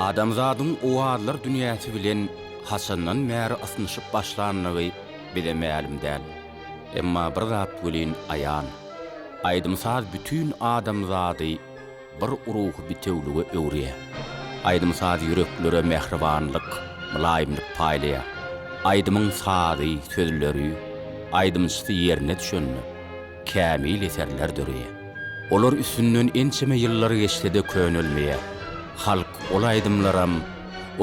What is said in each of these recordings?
Adamzadın o adlar dünyası bilen Hasan'dan märi asnışıp başlanığı bile ma'lum däl. Emma bir zat bilen ayan. Aydımsaz bütün adamzady bir uruh bitewligi öwrüye. Aydımsaz yüreklere mehribanlyk, mülayimlik paýlaya. Aydymyň sady sözleri, aydymçysy ýerine düşenni, kämil eserler dörüye. Olar üstünden ençeme ýyllar geçse de könülmeýe. Halk ol aydymlaram,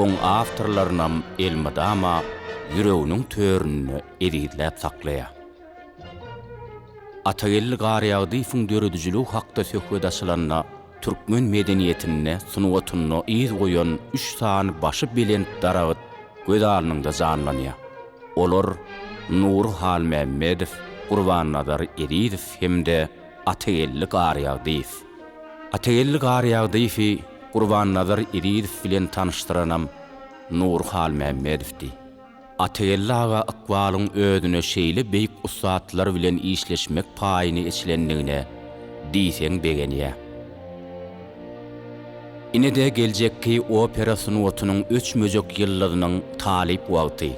oň awtorlarynam elmadama ýüreginiň törünü eridläp saklaýa. Atagelli garýagdy fündürüdüjülük hakda söhbet açylanna türkmen medeniýetine sunuwatyny ýyz goýan 3 sany başı bilen daragat göz alnynda janlanýar. Olar Nur Hal Mehmedow, Gurban Nazar Eridow hemde Atagelli garýagdy. Atagelli garýagdy Gurban Nazar Eridow bilen tanıştyranam Nur Hal Mehmedowdy. Atagelli aga akwalyň ödüne şeýle beýik ustaatlar bilen işleşmek paýyny içlendigine diýseň begenýär. Inede geljekki opera sunuwatynyň 3 möjek ýyllarynyň talip wagty.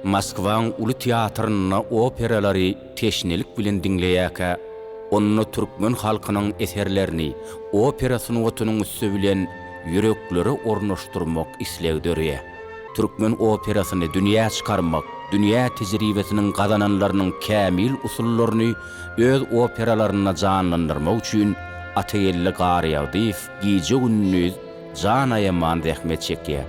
Moskwaň uly teatryna operalary teşnelik bilen dinleýäkä, onu türkmen halkynyň eserlerini opera sunuwatynyň üstü bilen yürekleri ornaşdyrmak islegdörýär. Türkmen operasyny dünýä çykarmak, dünýä tejribesiniň gazananlarynyň kämil usullaryny öz operalaryna janlandyrmak üçin Atagelli garýagdy gije gündüz jana ýaman zähmet çekýär.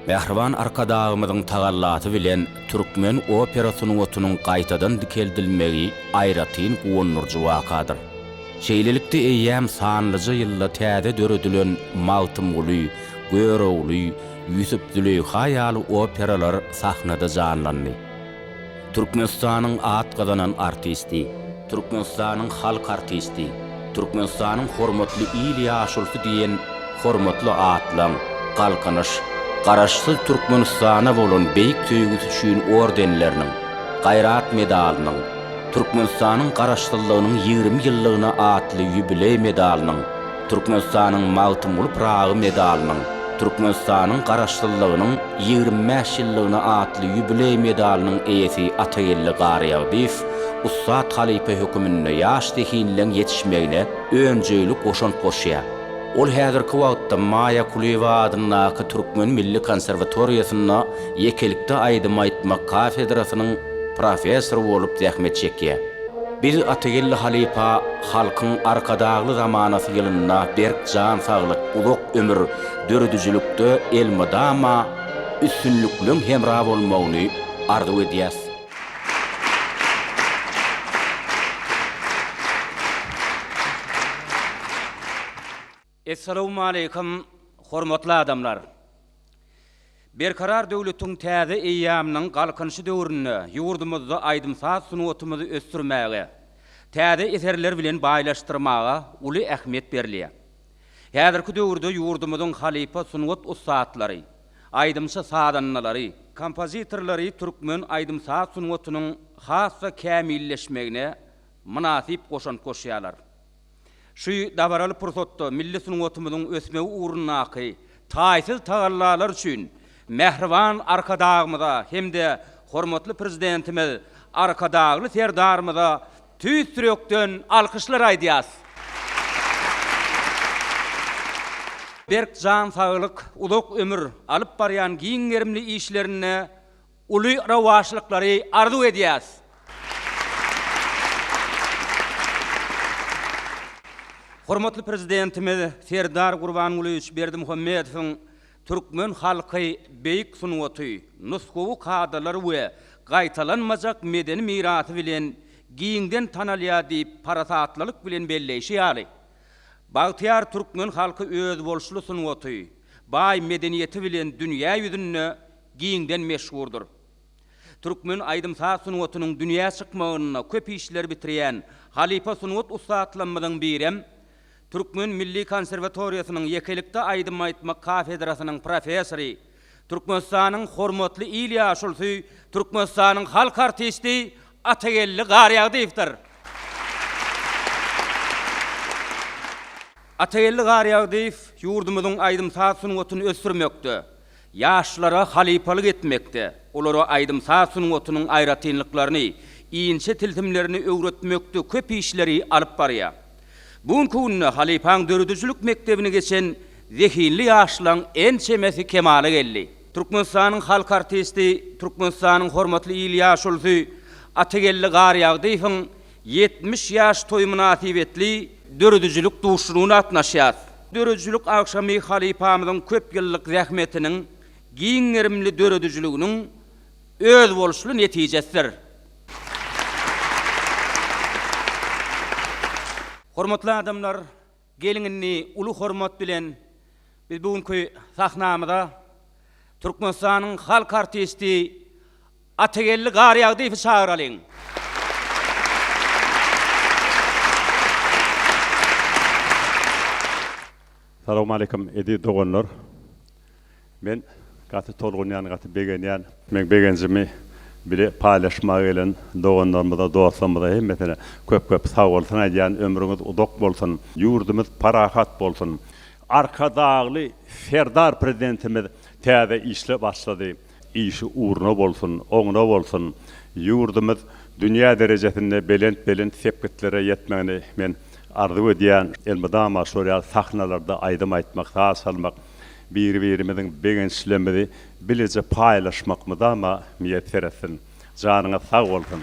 Mehriban arkadağımyzyň tagallaty bilen türkmen opera sunuwatynyň gaýtadan dikeldilmegi aýratyn gowunurjy wakadyr. Şeýlelikde eýýäm sanlyjy ýylla täze döredilen Maltymguly, Görowly, Ýüsüp Züleyhaýaly operalar sahnada janlandy. Türkmenistanyň at gazanan artisti, Türkmenistanyň halk artisti, Türkmenistanyň hormatly il ýaşulsy diýen hormatly atlaň, galkanyş, garaşsyz Türkmenistana bolan beýik töýgüsi üçin ordenleriniň, gaýrat medalynyň, Türkmenistanyň garaşsyzlygynyň 20 ýyllygyna atly ýübiley medalynyň, Türkmenistanyň Maltymguly Pragy medalynyň, Türkmenistanyň garaşsyzlygynyň 25 ýyllygyna atly ýübiley medalynyň eýesi Atagelli garýagdy Ustad Halipe hökümine ýaş tehinlen ýetişmegine öňjeylik goşan goşýar. Ol häzirki wagtda Maya Kuleva adynyň Türkmen Milli Konserwatoriýasyna ýekelikde aýdym aýtmak kafedrasynyň professory bolup zähmet çekýär. Biz Atagelli Halipa halkyň arkadagly zamanasy ýylyna berk jan saglyk, uluk ömür, dörüdüjülükde elmadama üstünlükliň hemra bolmagyny arzu edýär. Assalamu alaykum, hormatly adamlar. Berkarar döwletiň täze eýýamynyň galkynşy döwrüne ýurdumyzda aýdymsaz sunawatymyzy ösdürmäge, täze eserler bilen baýlaşdyrmaga uly ähmiýet berilýär. Häzirki döwürde ýurdumyzyň halipa sunawat ustaatlary, aýdymçy sadanlary, kompozitorlary türkmen aýdymsaz sunawatynyň has we kämilleşmegine münasip goşan goşýarlar. Şu dabaraly pursatda milli sunawatymyzyň ösmegi uğrundaky taýsyz tagallalar üçin mehriban arkadağımyza hemde hormatly prezidentimiz arkadagly serdarymyza tüýs sürekden alkyşlar aýdýas. Berk jan saglyk, uluk ömür alyp barýan giňerimli işlerine uly rawaşlyklary arzu edýäs. Hormatly prezidentimiz Serdar Gurbanuly Berdimuhammedowyň türkmen halky beýik sunuwaty, nusgowy kadalar we gaýtalanmajak medeni mirasy bilen giňden tanalýar diýip parasatlyk bilen belleşi ýaly. Bagtyar türkmen halky öz bolşuly sunuwaty, baý medeniýeti bilen dünýä ýüzünde giňden meşhurdur. Türkmen aýdymsaz sunuwatynyň dünýä çykmagyna köp işler bitirýän Halipa sunawat ustaatlamynyň birem Türkmen Milli Konserwatoriýasynyň ýekelikde aýdym aýtmak kafedrasynyň professory, Türkmenistanyň hormatly il ýaşulsy, Türkmenistanyň halk artisti Atagelli garýagdypdyr. Atagelli Garyagdiýew ýurdumyzyň aýdymsaz sunuwatyny ösürmekde. Ýaşlara halipalyk etmekde. Olara aýdymsaz sunuwatynyň aýratynlyklaryny, iňçe tiltimlerini öwretmekde köp işleri alyp barýar. Buňky günde halipaň döredüjülük mektebine geçen zehinli ýaşlaryň en çemesi kemale geldi. Türkmenistanyň halk artisti, Türkmenistanyň hormatly İlyas Ulzy Atagelli Garyagdiýewiň 70 ýaş toý münasibetli döredüjülük duşuruny atnaşýar. Döredüjülük akşamy halipamyzyň köp ýyllyk zähmetiniň giňerimli döredüjülüginiň öz boluşly netijesidir. Hormatly adamlar, geliňini uly hormat bilen biz bugünkü sahnamyda Türkmenistanyň halk artisti Atagelli Garyagdiýewi çağıralyň. Assalamu alaikum edi dogonlar. Men gaty tolgunyan gaty begenyan men begenjimi bile paylaşmagy gelen dogonlarymyza dostlarymyza hemmetine köp sag bolsun aýdýan ömrüňiz udak bolsun, ýurdumyz parahat bolsun. Arka dagly Serdar prezidentimiz täze işle başlady. İşi uğruna bolsun, oňuna bolsun. Ýurdumyz dünýä derejesinde belent sepketlere ýetmegini men arzu edýän elbadama şoreal sahnalarda aýdym aýtmak, has salmak, bir-birimiziň begençlerimizi bilije paýlaşmakmyda ama miýet beresin. Janyňyz sag bolsun.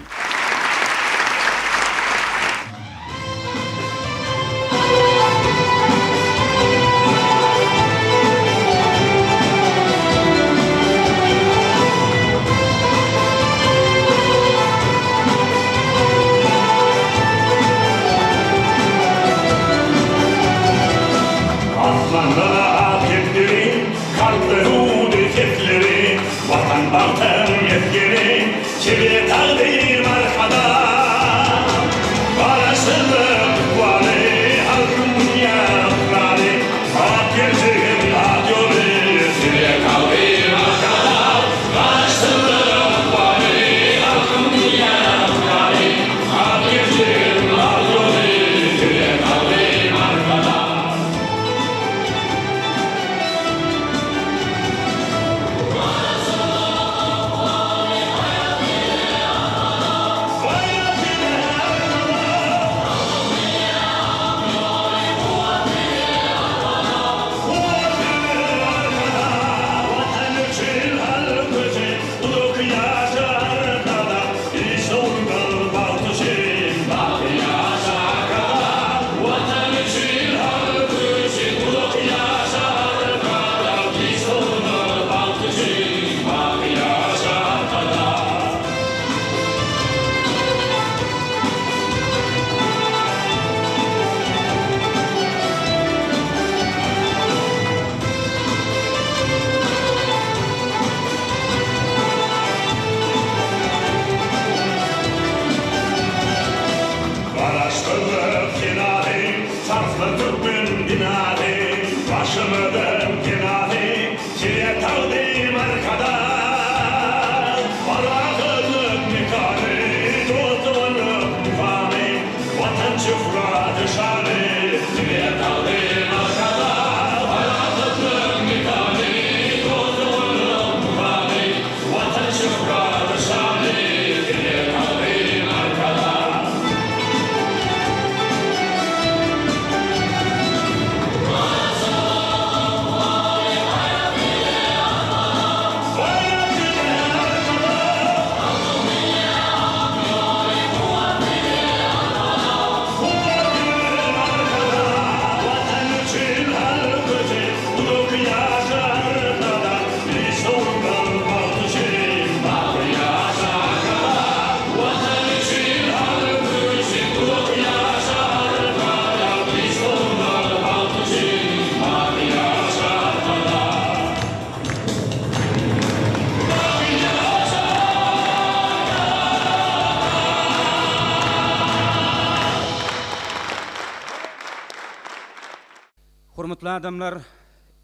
Hormatly adamlar,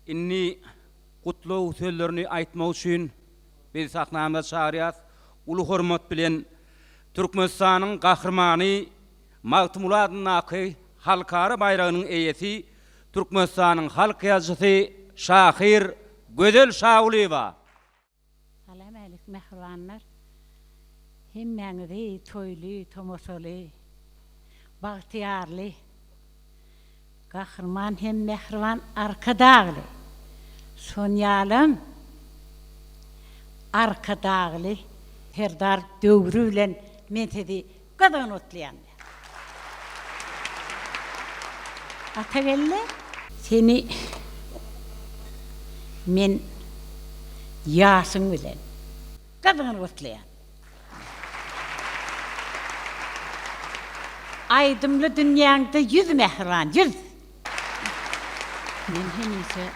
inni kutlaw sözlerini aýtmak üçin biz sahnamyza çağırýas. Uly hormat bilen Türkmenistanyň gahrmany Magtymuladyň aky halkara baýragynyň eýesi Türkmenistanyň halk ýazgysy Şahir Gözel Şagulyba. Salam alik mehribanlar. Hemmeňizi toýly, tomosaly, bagtyarly, gahrman hem mehriban arkadagly. Sonýalym arkadagly Herdar döwrü bilen mentedi gadan otlayan. Atagelle seni men ýaşyň bilen gadan otlayan. Aydımlı dünýäňde 100 mehriban, 100. Men hemise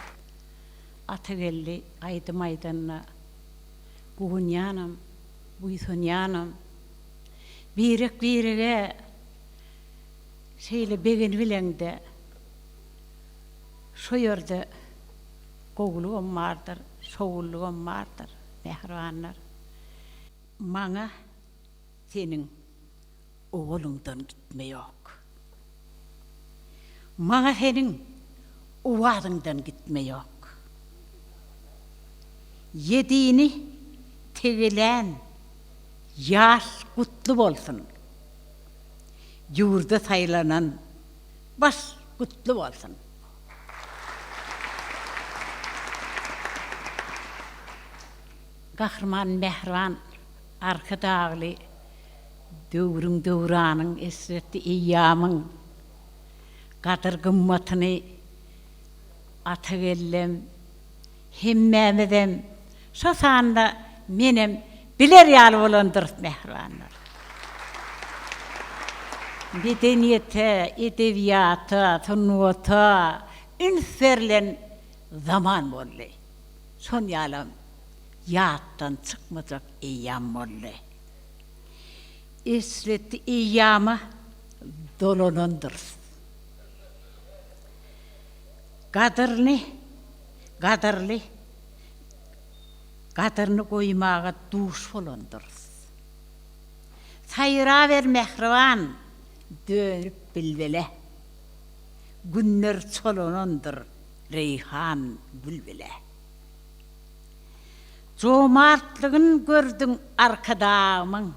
Atagelli aydym aydanna bugunyanam, buýsonyanam. Birek birege şeýle begen bileňde şo ýerde gowlugam bardyr, şowullugam bardyr, mehribanlar. Maňa seniň oğlundan gitme yok. Maňa seniň uwadyndan gitme yok. Yediğini tegilen yaş kutlu bolsun. Yurda saylanan baş kutlu bolsun. Gahrman mehriban arkadagly döwrüň döwranyň esretdi eýýamyň gadyr gymmatyny Atagellem hemmämizem şo sanda menem biler ýaly bolandyr mehribanlar. Medeniyete, edebiyata, sunwata ünferlen zaman boldy. Son ýalym ýatdan çykmajak eýýam boldy. Esretdi eýýama dolanandyr. Gadyrly goýmaga duş bolandyr. Saýra ber mehriban dönüp bilbele. Günler çolanandyr reyhan bülbele. Jomartlygyny gördüň arkadamyň.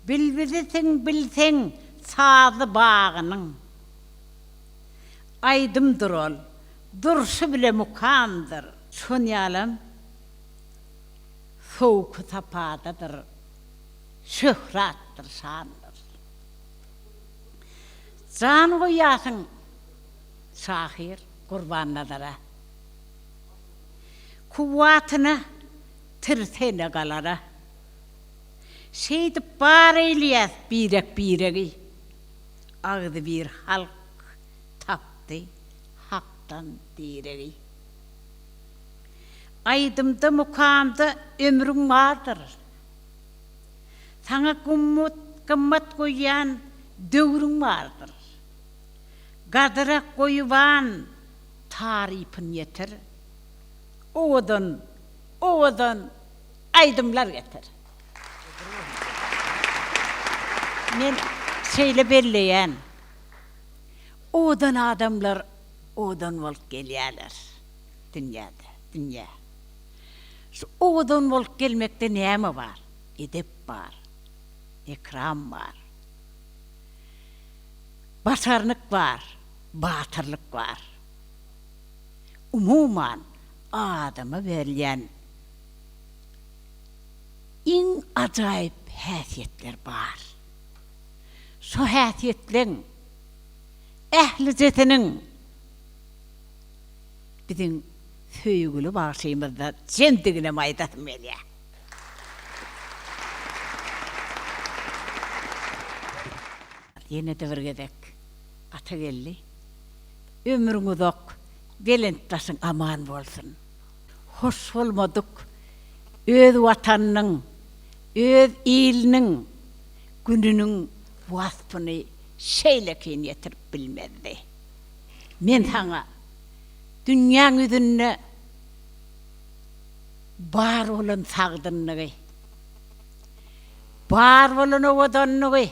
Bilbilseň bilseň sazy bagynyň. Aydymdyr ol, durşy bile mukamdyr. Sonýalym sowuk tapadadyr, şöhratdyr, şandyr. Jan goýasyň Şahir Gurbannadyra. Kuwatyna tirsene galara. Şeýdi bar eýlýär biregi. Agdy bir halk tapdy hakdan diregi. Aydymda mukamda ömrüň bardyr. Saňa gymmat goýan döwrüň bardyr. Gadyra goýuwan tarypyn ýetir. Owadan aydymlar getir. Men şeýle belleýän. Odan adamlar odan bolup gelýärler dünýä. Şu odan bolup gelmekde näme bar? Edep bar. Ekram bar. Başarlyk bar, batyrlyk bar. Umuman adama berilýän iň ajaýyp häsiýetler bar. Şo häsiýetleň ähli jetiniň biziň söýgüli başymyzda jendigine maýdatmeli. Ýene de birgedek Atagelli ömrüň uzak, belenttaşyň aman bolsun. Hoş bolmadyk öz watanyň, öz iliniň gününiň waspyny şeýlekin ýetirip bilmezdi. Men saňa dünýäň üzünde bar bolan sagdynlygy, bar bolan owadanlygy,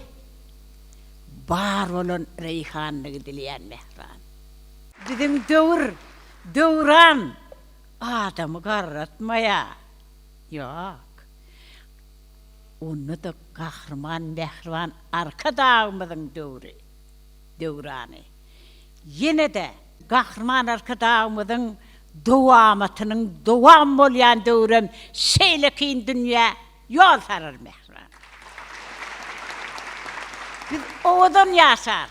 bar bolan reyhanlygy dilýän mehriban. Bizim dövran adamı qarratmaya. Yok. Onu da kahraman, mehriban arka dağımızın dövranı. Yine de kahraman arka dağımızın devam olayan dövran şeylekin dünya yol sarar mehriban. Biz ovadan yaşar,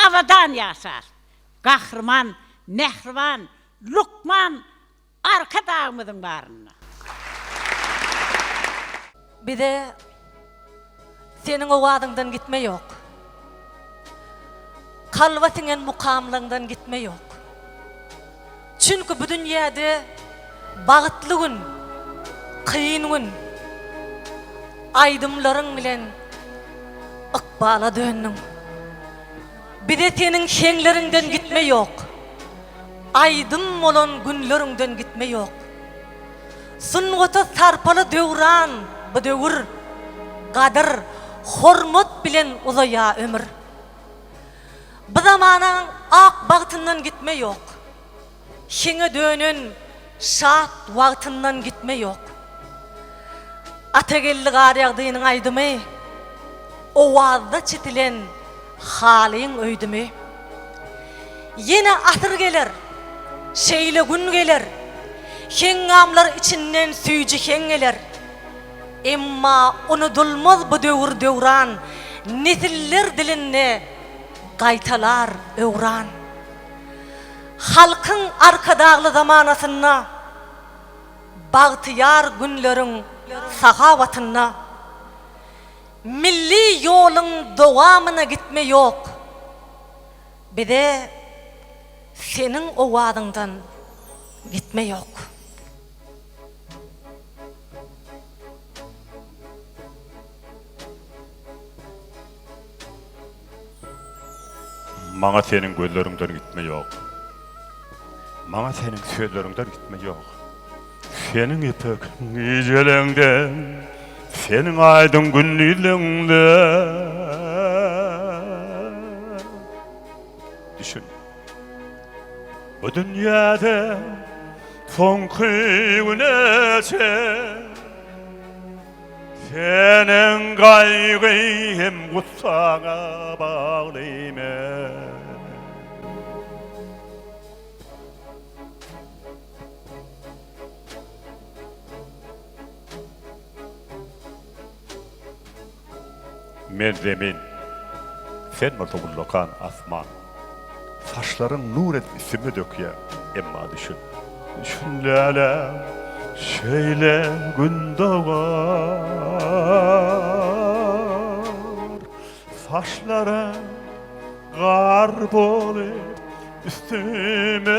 avadan yaşar. Kahraman, mehriban, lukman arka dağımızın barına. Bir de senin o adından gitme yok. Kalvatının mukamlığından gitme yok. Çünkü bu dünyada bağıtlı gün, kıyın gün, aydımların bilen ıkbala dönün. Bir de senin şenlerinden gitme yok. Aydım olan günlerinden gitme yok. Sunnata sarpalı dövran, bu dövür, kadir, hormat bilen uzaya ömür. Bu zamanın ak bağıtından gitme yok. Şene dönün şahat vaktından gitme yok. Atagelli gariyagdığının aydımı, ovazda çitilen halin öydümü. Yine asır gelir, şeyle gün gelir. Hengamlar içinden süyücü hengeler. Emma unutulmaz bu dövür dövran, nesiller dilinde gaytalar öğran. Halkın arkadağlı zamanasına, bağtiyar günlerin sahavatına, milli yolun devamına gitme yok. Bir de senin o vaadından gitme yok. Maňa senin gözlerinden gitme yok. Maňa senin sözlerinden gitme yok. Senin ipek geceleňden, senin aydın günlüğünden. Düşün. Bu dünyada soňky güneşe senin gaýgy hem gutsağa baglyman. Men zemin, sen multubullokan asman. Saçların nur et isimi döküye, emma düşün. Düşün lala, şeyle gün doğar. Saçlara gar bolup üstüme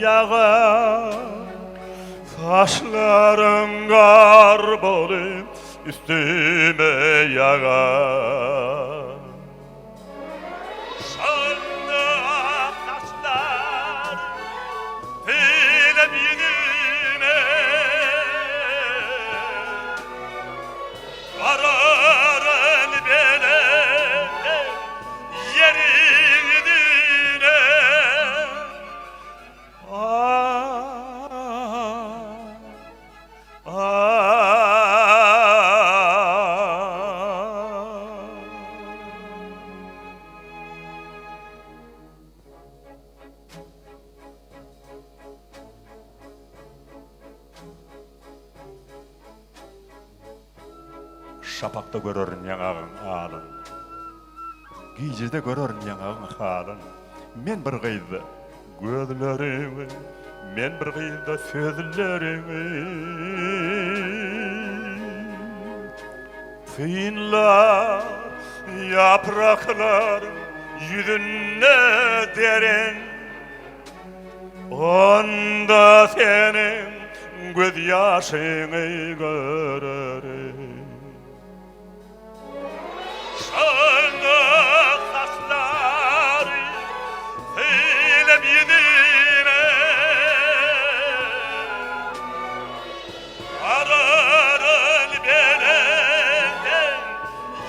yağar. Saçların gar bolup üstüme yağar. Şanlı saçlar filem yüzüme vararın bele yeridine. Şapakta görörün yaňağın alın, gijede görörün yaňağın halın. Men bir gyzda gözlerimi, men bir gyzda sözlerimi. Fıyınlar, yapraklar yüzüne derin. Onda senin göz yaşını görürüm. Şanlı saçları eylem yüzüne ararın belenden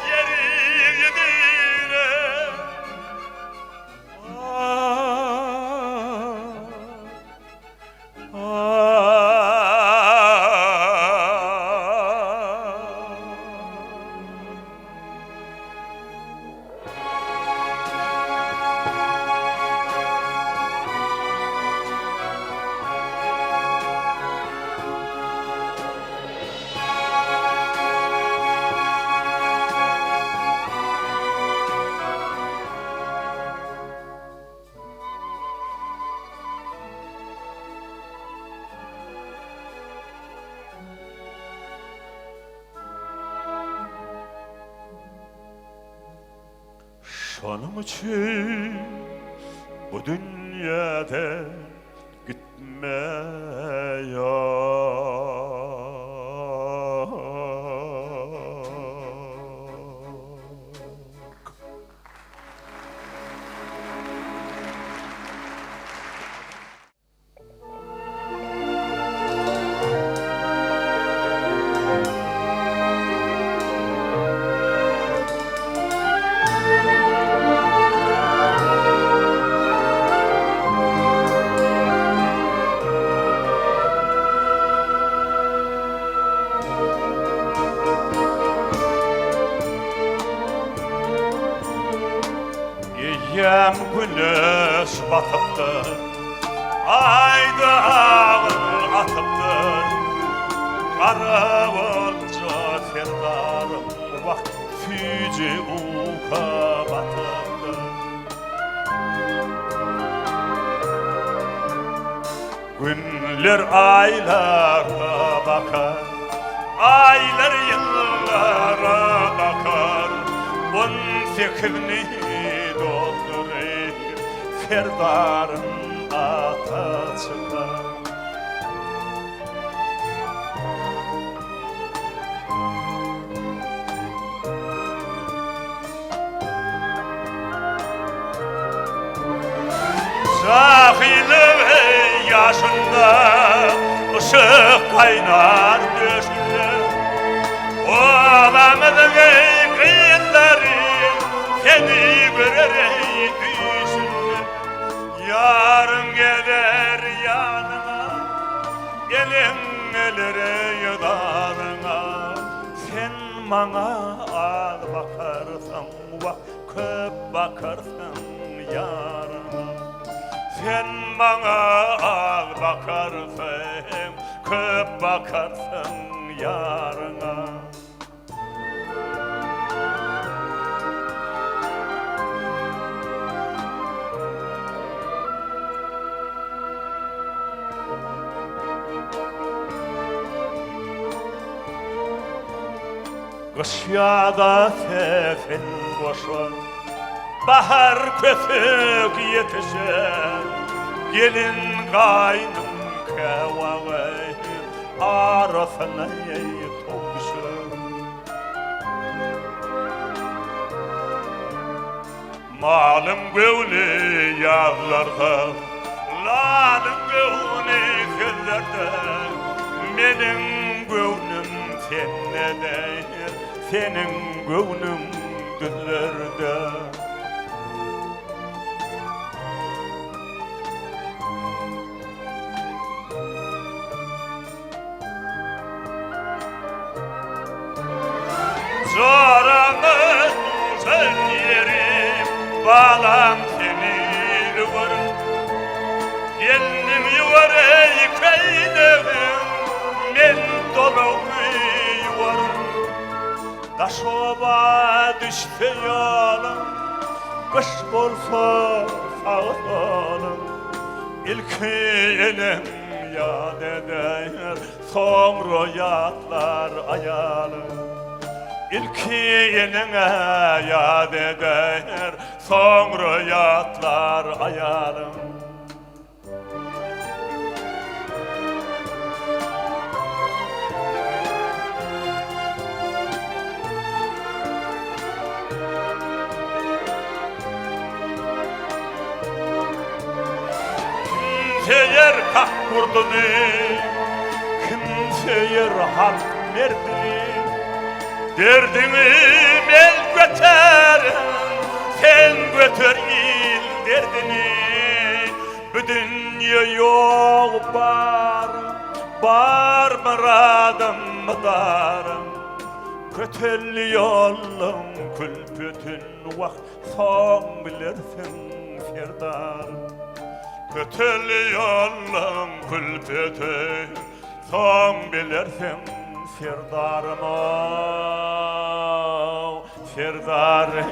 yeryüzüne. Şanım için bu dünyada gitme yok. Yem güneş batıptır, ayda ağır atıptır. Kara olca ferdarım, vakt füce uka batıptır. Günler aylara bakar, aylar yıllara bakar. On fikrini doldurur, ferdarın ata çıkar. Cahili yaşında ışık kaynar düştü. Olamazın kıyınları seni görerek düşündü. Yarın gelir yanına, elin gelir yudarına. Sen bana al bakarsan, bakıp bakarsın yarına. Sen bana al bakarsın, köp bakarsın yarına. Kış yağda sesin boşun, bahar köpük yetişir. Gelin kaynım kevağı arasına tokuşur. Malım gövlü yağlarda, lalım gövlü gözlerde. Benim gövlüm sennedir, senin gövlün düzlerde. Zoranın sen yerim, balam seni varım. Geldim yuvarı kaydım, men dolu yuvarım. Taş oba düştü yolum, kış bolsa sağ olun. İlk elim yad eder, sonra yatlar ayalım. İlk eline yad eder, sonra yatlar ayalım. Kimseyer hak kurdunu, kimseyer hak merdini. Derdimi el götürüm, sen götür il derdini. Bu dünya yok bar muradım darım. Kötül yolum külpütün vakt son bilirsin ferdarım. Kötül yolum külpütün son bilirsin ferdarım. Ferdarım.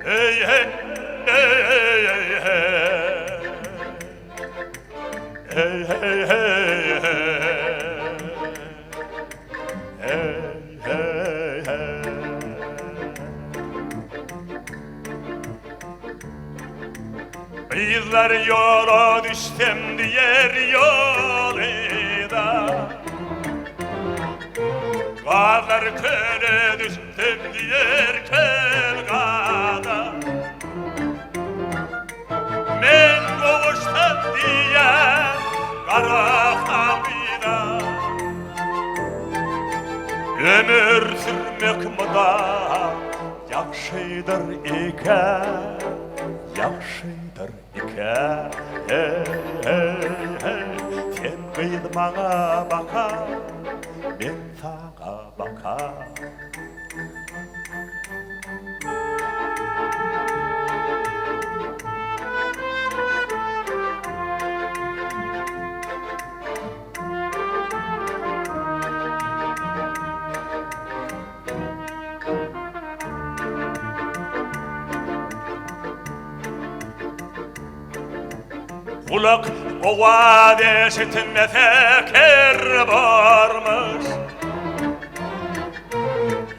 hey hey hey hey hey hey hey Bizler yola düştüm diğer yolda Kazlar köle düştüm diğer kelgada Men kovuştum diye kara kabida Ömür sürmek mıda Yakşıdır iken Yakşıdır iken Hey hey hey Sen kıydı bana baka Ben sana baka Kulak o vaade işitme fikir varmış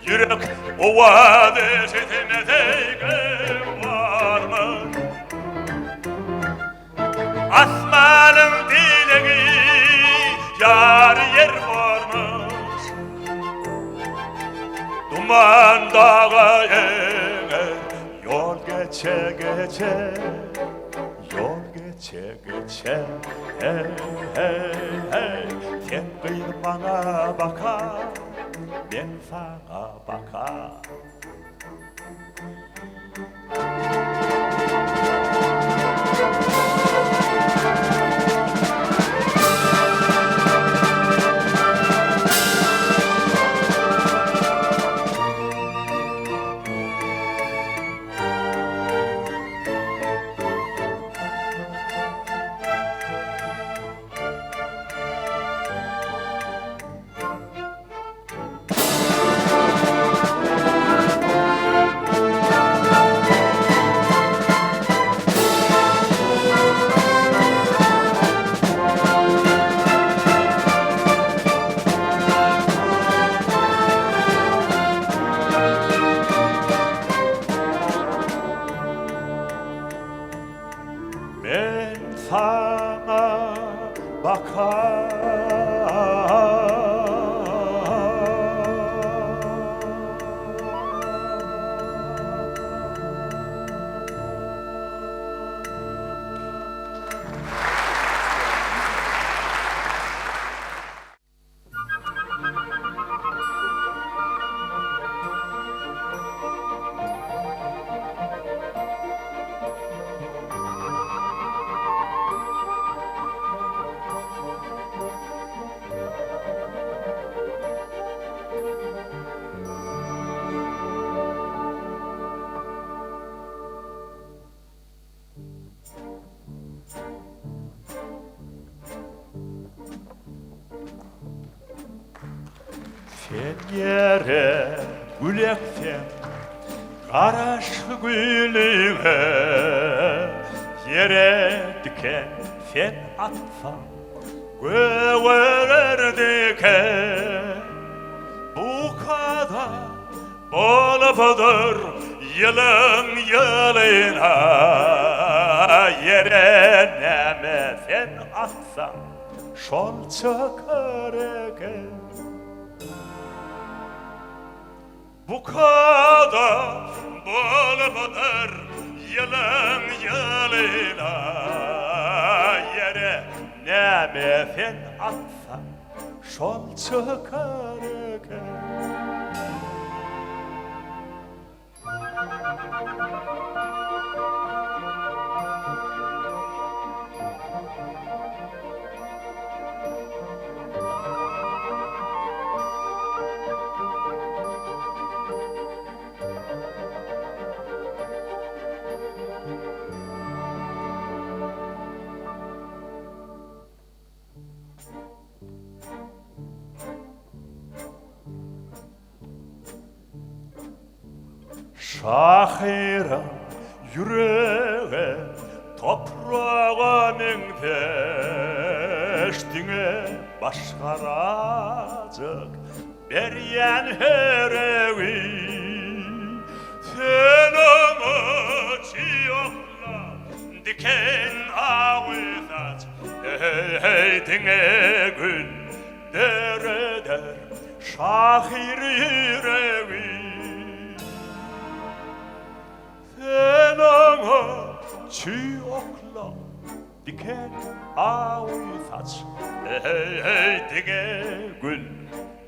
Yürek o vaade işitme fikir varmış Asmanın dileği yar yer varmış Duman dağa eğer yol geçe geçe Yol geçe geçe hey hey hey Sen kıyır bana baka Ben sana baka Ben sana bakar Sen yere gül eksen Karaş gülüne Yere diken sen atsan Göğer diken Bu kadar olupudur yılın yılına Yere neme sen atsan Şol çıkar eken Bu kadar bolupudur yılın yılına Yere neme sen atsan Şol çıkar eken Şahira yüreğe toprağa menteştine başkaracak beryen herevi sen amaçı yokla diken ağızat dine gül dereder şahir yüreği sen amaçı yokla diken ağızat dine gül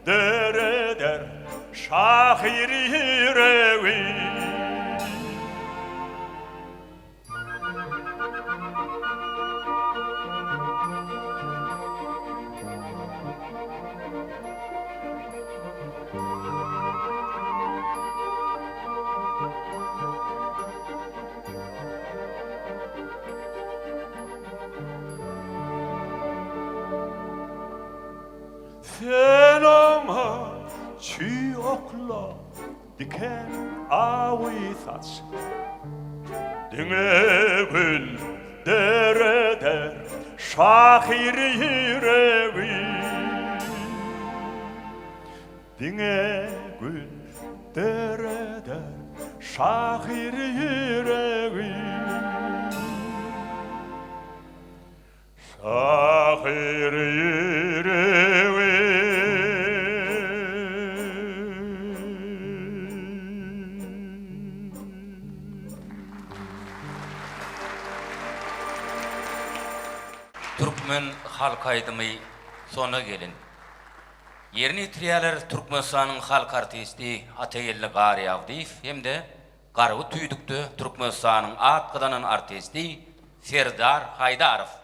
dereder şahir yüreği sen amaçı okla diken ağızat dine gül dereder şahir yüreği dine gül dereder şahir yüreği şahir yüreği Türkmen halk aydımı sona gelin. Yerini itiriyalar Türkmenistan'ın halk artisti Atayelli Gari Avdiyev hem de Garığı Tüydüktü Türkmenistan'ın atqıdanın artisti Serdar Haydarov.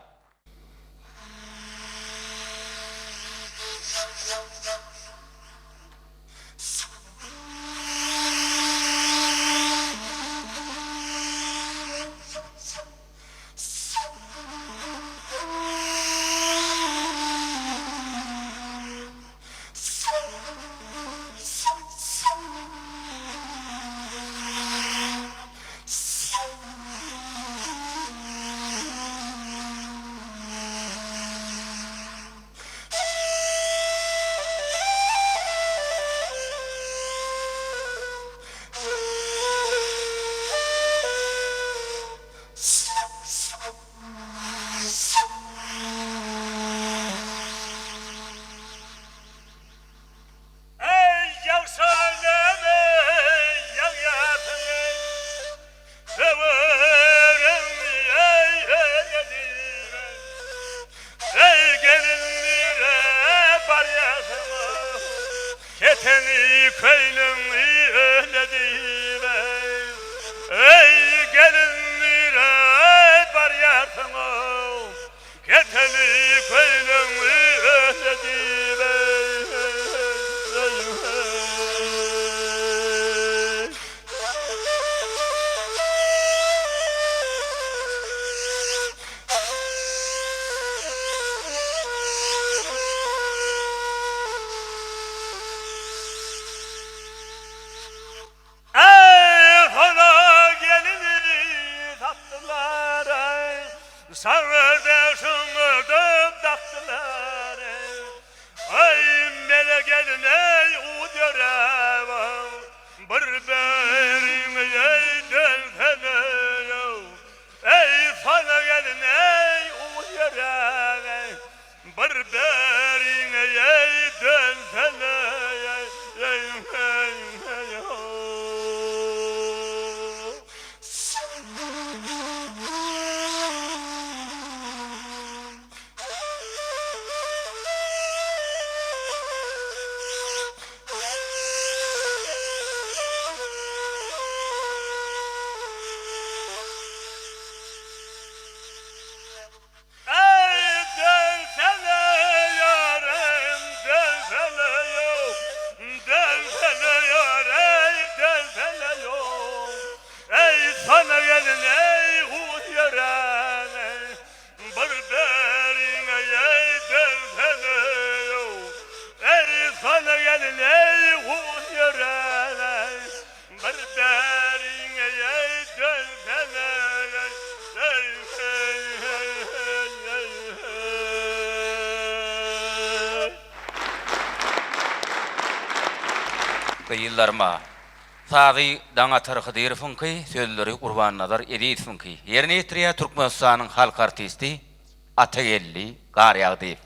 yıllarıma. Sazy daňa tarhy derfinki, sözleri Qurban Nazar edýärsinki. Ýerine ýetirýär Türkmenistanyň halk artisti Atagelli Garyagdyp.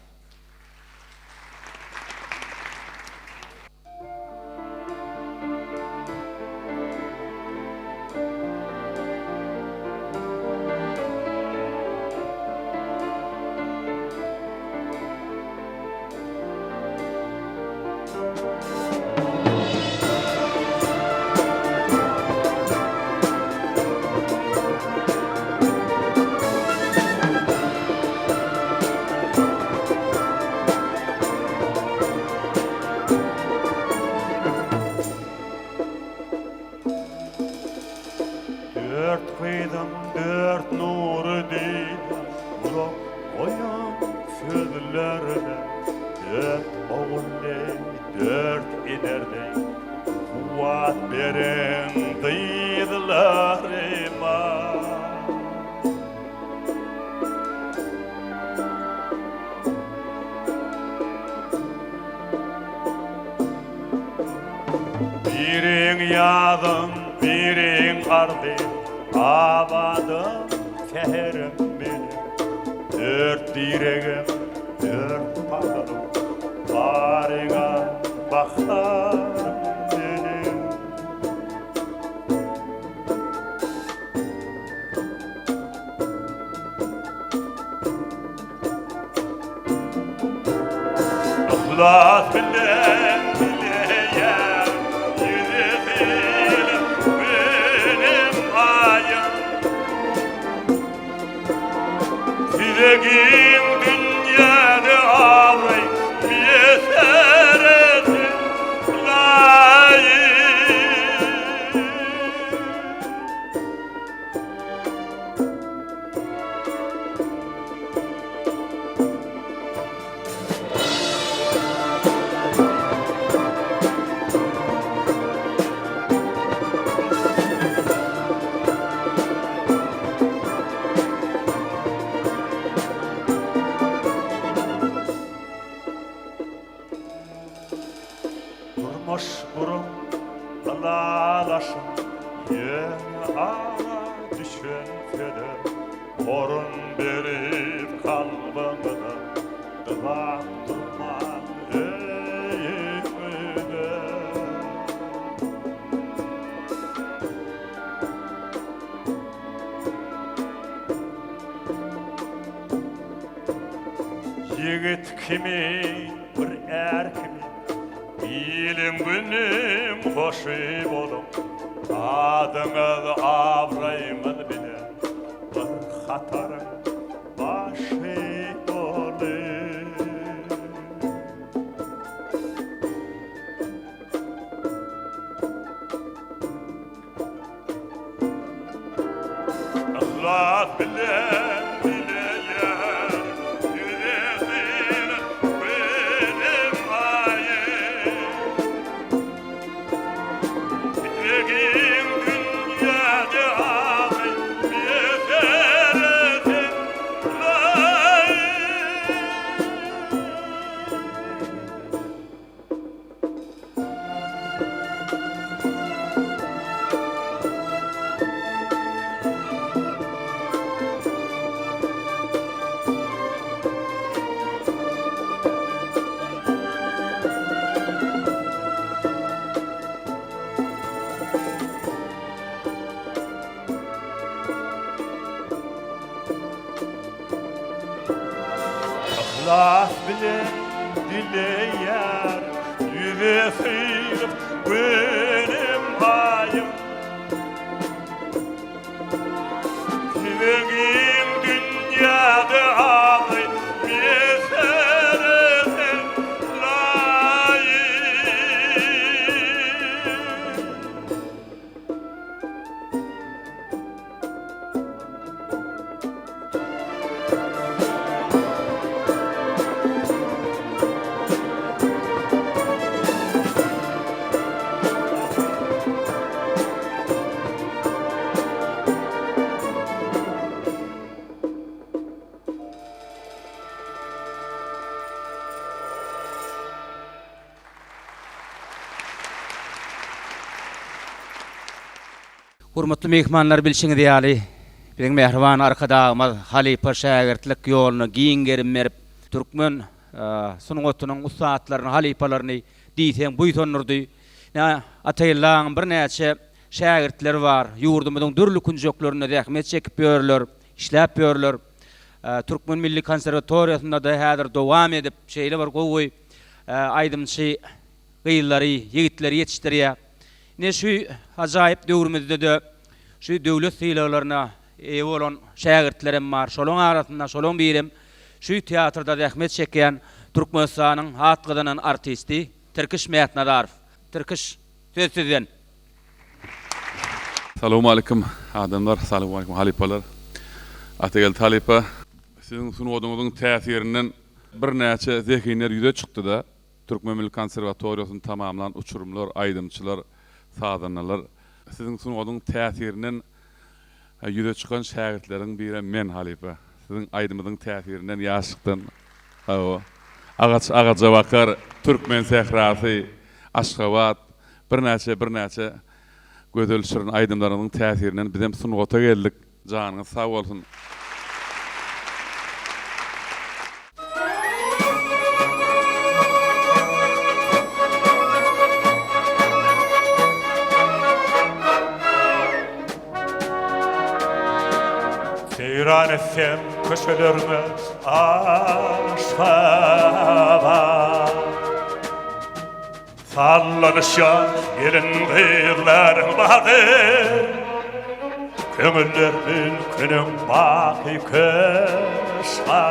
Dört kıydım, dört nuru değil, Burak koyan sözlerine. Dört oğul değil, dört iner değil, Kuvat veren dıydılarıma. Birin yazın, birin kardin, Abadım seherim benim. Dört direğim, dört patalım, Barına bakarım benim. İhlas bilen bileyen, yüzüzül benim ayım. Dileğin dünyada ağrı meseresin layık. Durmuş burun dalalaşım, yeni ara düşünse de, Korun berip kalbimde, Dılap durman eğimde. Yigit kimi, bir erkimi, Bilim günüm hoşu bolum, Adıňyz abrayymyz bilen, Bir hatarym başy bolur. İhlas bilen bileýär, yüreğin benim ayım. Dileğin dünyada ağrı meseresin layık. İhlas bilen dileýär, yüreğin benim ayım. Dileğin dünyada ağrı meseresin layık. Hurmatly mehmanlar bilşiňiz ýaly. Biziň mehriban arkadaşymyz Halipa şägirtlik ýoluny giň gerim berip türkmen sunugatynyň ustaatlaryny, halipalaryny diýsem buýtanyrdy. Ataýyllaň bir näçe şägirtleri bar. Ýurdumyzyň dürli kunjoklarynda rahmet çekip ýörler, işläp ýörler. Türkmen Milli Konservatoriýasynda da häzir dowam edip şeýle bar gowy aýdymçy gyýlary, ýigitleri ýetişdirýär. Ne şu ajaýyp döwrümizde de şu döwlet sylaklaryna eýe bolan şägirtlerim bar. Şolaň arasynda şolaň birim şu teatrda rahmet çeken Türkmenistanyň hatgydynyň artisti Terkiş Meýatnadarov. Terkiş söz sizden. Assalamu alaikum adamlar, assalamu alaikum halipalar. Atagel halipa sizin sunuwudyňyzyň täsirinden bir näçe zekinler ýüze çykdy da Türkmen Milli Konservatoriýasyny tamamlan uçurumlar, aýdymçylar, sadanlar sizin sunuwudyň täsirinden ýüze çykan şägirtleriň biri men halipa. Sizin aýdymyzyň täsirinden ýaşykdan Agaça bakar Türkmen sehrasy, Aşgabat bir näçe gözel şirin aýdymlarynyň täsirinden bizem sunugata geldik. Janyňyz sag bolsun. Seyran etsem köşelerine aşkaba sallanışan gelin gıyırların badır kömürlerin günün baki köşkaba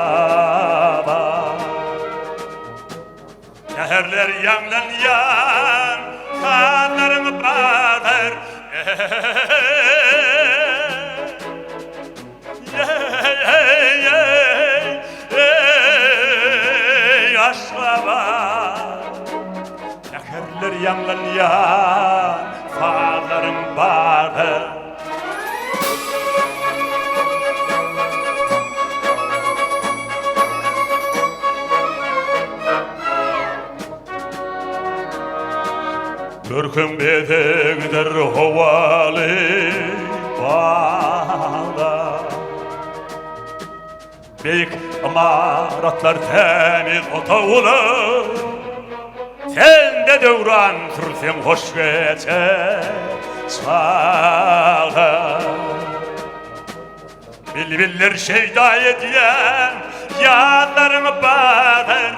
Neherler yanlan yan kanların badır Neherler yanlan yan fağların badır Görküm bedegder hovalı bağlar Beyik amaratlar temiz otağılı Sen de devran türsem hoş geçe çağa Bilbiller şeyda ediyen yanlarını bağır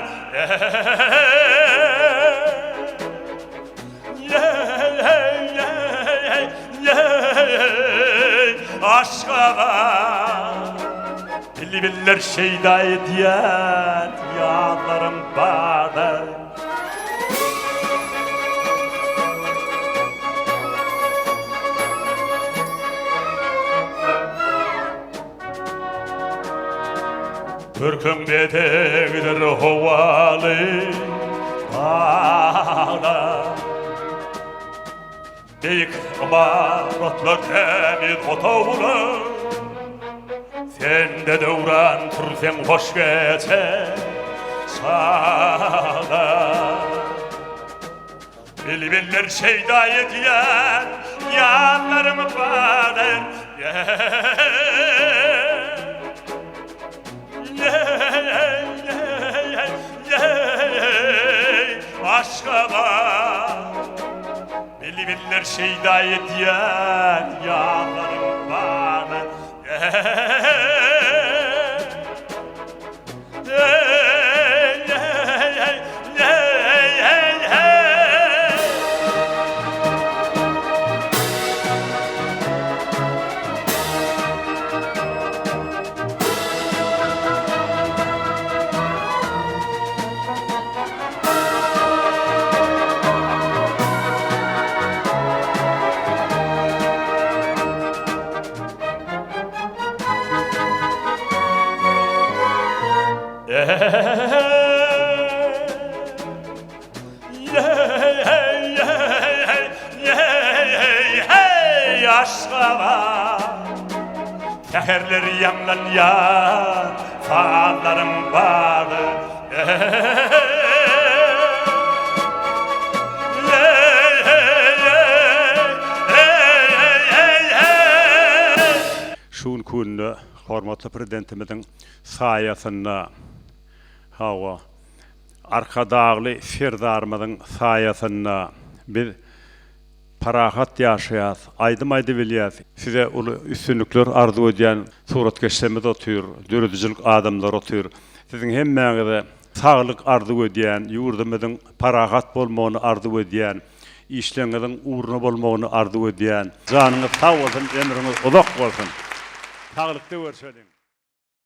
Aşkaba Bilbiller şeyda ediyen yanlarım bağır Türk'ün bedegdir hovalı bağlar Beyik amaratlar temiz otağılar Sen de devran türsen hoş geçe sağlar Bilbiller şeyda ediyen yanlarımı bağır Aşkaba Bilbiller şeyda ediyen yanlarım bana Aşkaba Teherler yanlan yan Fağlarım bağlı şuun kunnu hormatly prezidentimizin sayasyna hawa arkadagly serdarmyzyň sayasyna biz parahat ýaşaýas, aýdym-aýdy bilýäs. Size uly üstünlikler arzu edýän suratkeşlerimiz otyr, dürüdüjilik adamlar otyr. Siziň hemmäňize saglyk arzu edýän, ýurdumyzyň parahat bolmagyny arzu edýän, işleňiziň uğruna bolmagyny arzu edýän, janyňyz sag bolsun, ömrüňiz uzak bolsun. Saglyk görüşelim.